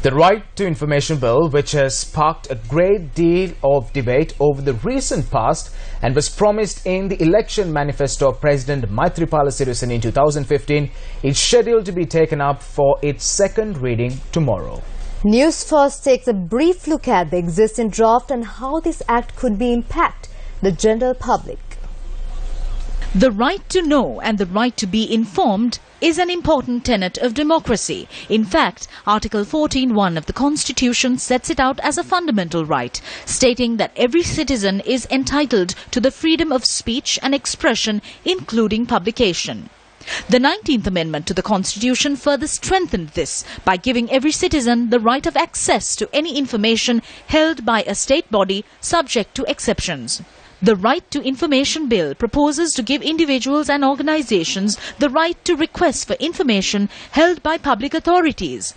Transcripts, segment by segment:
The Right to Information Bill, which has sparked a great deal of debate over the recent past and was promised in the election manifesto of President Maithripala Sirisena in 2015, is scheduled to be taken up for its second reading tomorrow. News First takes a brief look at the existing draft and how this act could be impact the general public. The right to know and the right to be informed is an important tenet of democracy. In fact, Article 14(1) of the Constitution sets it out as a fundamental right, stating that every citizen is entitled to the freedom of speech and expression, including publication. The 19th Amendment to the Constitution further strengthened this by giving every citizen the right of access to any information held by a state body, subject to exceptions. The Right to Information Bill proposes to give individuals and organizations the right to request for information held by public authorities.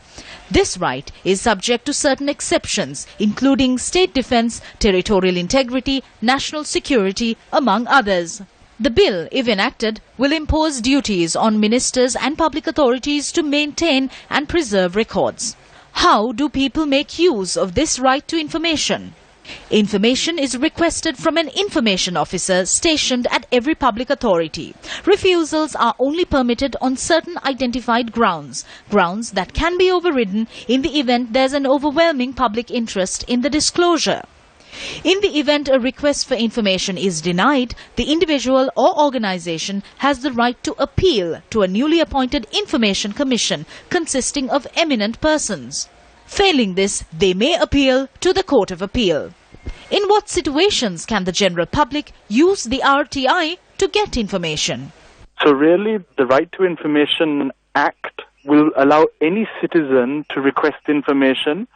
This right is subject to certain exceptions, including state defense, territorial integrity, national security, among others. The bill, if enacted, will impose duties on ministers and public authorities to maintain and preserve records. How do people make use of this right to information? Information is requested from an information officer stationed at every public authority. Refusals are only permitted on certain identified grounds that can be overridden in the event there's an overwhelming public interest in the disclosure. In the event a request for information is denied, the individual or organization has the right to appeal to a newly appointed Information Commission consisting of eminent persons. Failing this, they may appeal to the Court of Appeal. In what situations can the general public use the RTI to get information? So really, the Right to Information Act will allow any citizen to request information,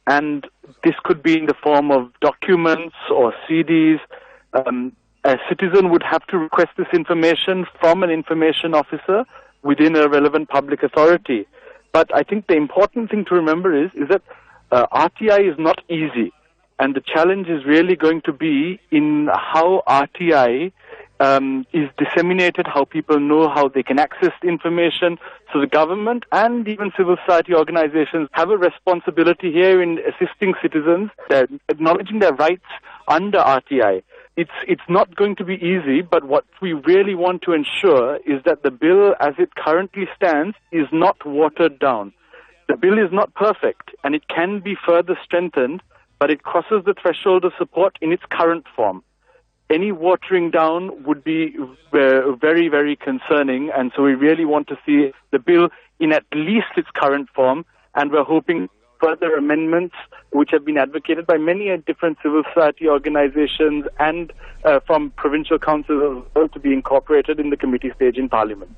and this could be in the form of documents or CDs. A citizen would have to request this information from an information officer within a relevant public authority. But I think the important thing to remember is that RTI is not easy. And the challenge is really going to be in how RTI is disseminated, how people know how they can access the information. So the government and even civil society organizations have a responsibility here in assisting citizens, acknowledging their rights under RTI. It's not going to be easy, but what we really want to ensure is that the bill as it currently stands is not watered down. The bill is not perfect, and it can be further strengthened, but it crosses the threshold of support in its current form. Any watering down would be very, very concerning, and so we really want to see the bill in at least its current form, and we're hoping further amendments which have been advocated by many different civil society organizations and from provincial councils as well to be incorporated in the committee stage in Parliament.